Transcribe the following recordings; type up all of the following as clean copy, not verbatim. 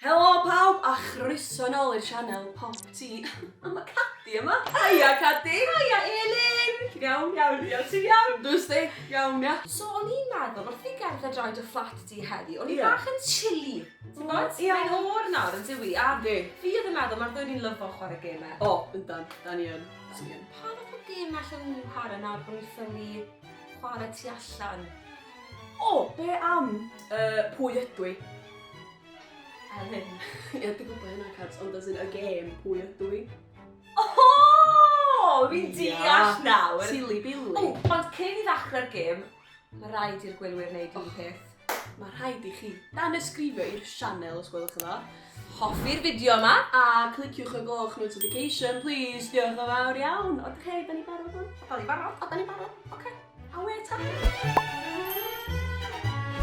Helo pawb a chroeso nôl i'r sianel PopT. A mae Cadi yma. Haia Cadi. Haia Elin. Iawn. Ti'n iawn? Dwi'n di. Iawn, ia. So o'n i'n meddwl, wrth i gerdded droed y fflat ti heddi, o'n i Ie. bach yn chilly. Ti'n bod? Ie. Mae'n o'r nawr yn dywi, a Di. fi oedd yn meddwl, mae'r ddwy ni'n lyfo chwarae gemau. O, yndan. Da ni yn. Pa fath o gem allan ni'n chwarae nawr bod ni'n ffili chwarae tu allan? O, be am Pwy Ydw I? Elin. Ie, dwi'n gwybod hynna, Cads, ond as in y gêm Pwy Ydw I. O, fi'n deall nawr. Silly Billy. O, ond cyn i ddechrau'r gem, mae rhaid i'r gwylwyr wneud un peth. Mae rhaid i chi Tanysgrifia i'r sianel, os gwelwch yn dda. Hoffi'r fideo yma. A cliciwch y gloch notification, please. Diolch yn fawr iawn. O, da ni'n barod hwn? Da ni'n barod? O, da ni'n barod. Oce. Awe ta.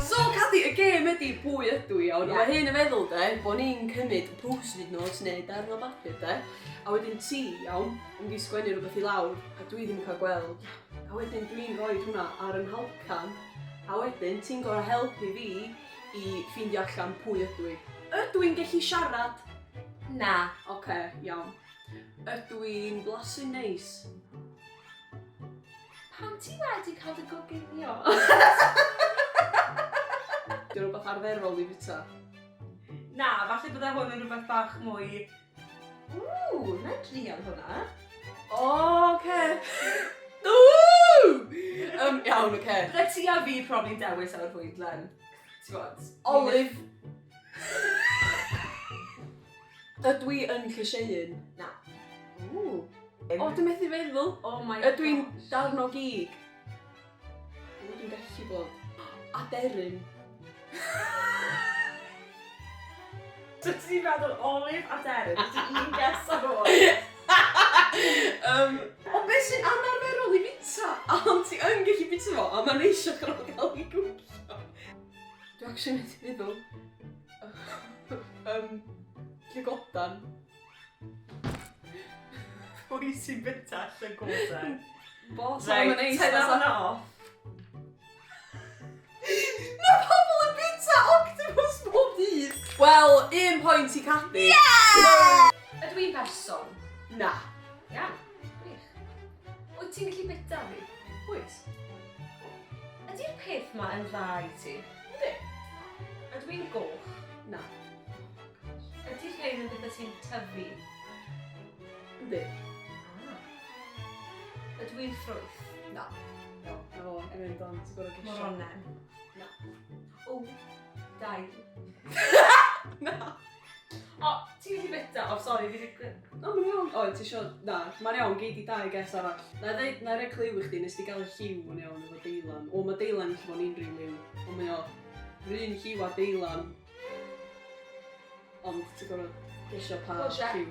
So, Cadi, y gêm ydi Pwy Ydw I, iawn. Mae hyn yn feddwl, de, bod ni'n cymryd post-it notes neu darn o bapur, de. A wedyn ti, iawn, yn di sgwennu rhywbeth i lawr, a dwi ddim yn cael gweld. A wedyn dwi'n rhoi hwnna ar yn halcan. A wedyn, ti'n gorau helpu fi i ffindio allan Pwy Ydw I. Ydw i'n gallu siarad? Na. Oce, iawn. Ydw i'n blasu'n neis? Pan ti wedi cael dy goginio? Di rhywbeth arferol i fita? Na, falle bydde hwn yn rhywbeth bach mwy... na drian hwnna. Oce. Iawn, oce. Bydde ti a fi probably dewis ar y fwydlen. Ti'n gwybod? Olive. Ydw i yn llyseun? Na. O, dwi'n methu feddwl. Oh my Ydw i'n gosh. darn o gig? O, dwi'n gallu bod. Aderyn. So ti'n meddwl Olive a Deryn? Ti'n un ges ar ôl? O, beth sy'n anarferol i bita? Ond ti yn gallu bita fo, a mae'n eisiau ar ôl gael ei gwcio. Dwi'n actually methu feddwl. Llygodan. Pwy sy'n bita llygoden? Bos, mae'n Reit, eis. tynnu hwnna off. Mae pobl yn bita octopus bob dydd. Wel, un pwynt i Cadi. Ydw i'n berson? Na. Iawn, gwych. Wyt ti'n gallu bita fi? Oes. Ydy'r peth ma yn dda i ti? Yndi. Ydw i'n goch? Na. Ydy'r rhain yn bydde ti'n tyfu? Yndi. Ydw i'n ffrwyth? Na. No, na fo, Erin Don, ti'n gorau gesio. Moronen? Na. O, dau. Na. O, ti'n gallu bita? O, sori, fi wedi... O, mae'n iawn. O, ti isio... Na, mae'n iawn, gei di dau ges arall. Na rhaid cliw i chdi, nes ti gael y lliw yn iawn efo deilan. O, mae deilan yn lle bod ni'n liw. O, mae o... Rhyn lliw a deilan. Ond, ti'n gorau gesio pa Courgette.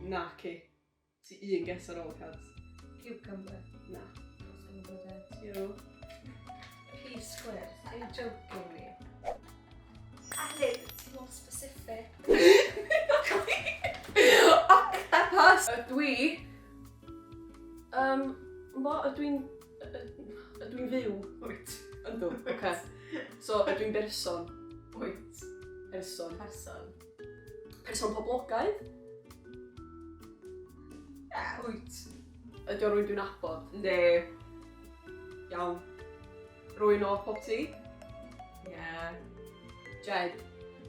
Na, ci. Ti un ges ar ôl, Cads. Cucumber. Na. Sa'n gwybod e. Tio. Peas square. Are you joking me? Elin, ti'n mor specific. Octopus! Ydw i... ydw i'n fyw? Wyt. Yndw, oce. So, ydw i'n berson? Wyt. Person. Person. Person poblogaidd? Wyt. Ydy o rwy'n dwi'n abod? Ne. Iawn. Rwy'n o PopT? Yeah. Jed.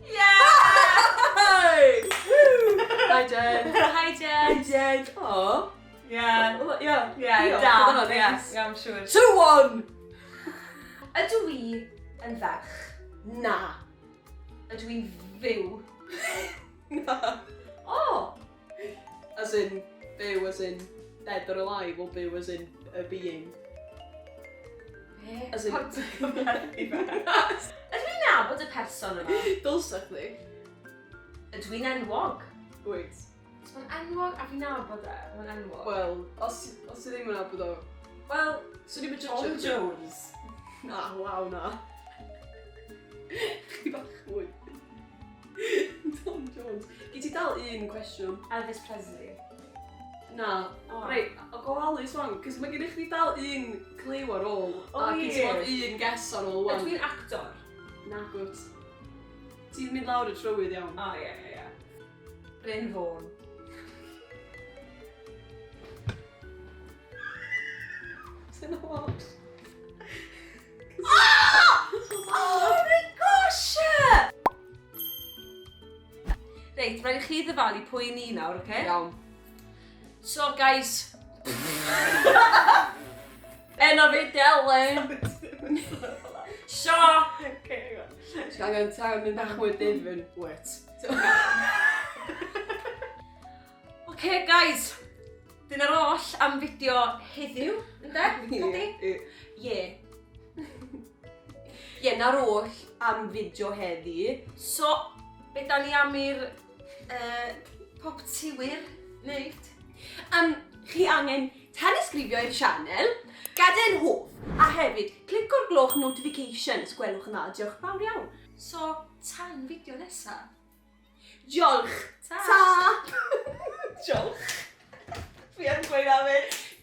Yeah! Hi Jed. Hi, Jen. Jed. O. Yeah. Yeah. Yeah, da. Yes, I'm sure. 2-1! Ydw i yn ferch? Na. Ydw i'n fyw? Na. O! As in, byw as in dead or alive, or byw as in a being. As in... Pam ti'n cyfrannu fe? Ydw i'n nabod y person yma? Dylsa chdi? Ydw i'n enwog? Wait. Os mae'n enwog a fi'n nabod e, mae'n enwog. Wel, os ti ddim yn abod o... Wel, swn i'n Tom judge... Jones. Na, waw, na. Chdi bach mwy. Tom Jones. Gei ti dal un cwestiwn? Elvis Presley. Na. O. Reit, o gofalus wan, cos mae gennych chdi dal un cliw ar ôl. O, A gei ti ie. fod un guess ar ôl wan. Ydw i'n actor? Ti'n mynd lawr y trywydd iawn. O, ie. Bryn Fôn. Sy'n o lot. Oh my gosh! Reit, rhaid i chi ddyfalu pwy ni nawr, oce? Iawn. So, guys. Enw fi Elin. So. Angen ta'n mynd bach mwy difyn. Wet. Oce, guys. Dyna'r oll am fideo heddiw, ynde? Cadi? Ie. Ie, na'r oll am fideo heddi. So, be da ni am i'r PopT-wyr wneud? Chi angen tanysgrifio i'r sianel, gada'n hoff, a hefyd clico'r gloch notifications, gwelwch yna, diolch fawr iawn. So, tan fideo nesa. Diolch! Ta! Ta! Diolch! Fi yn gweud am it.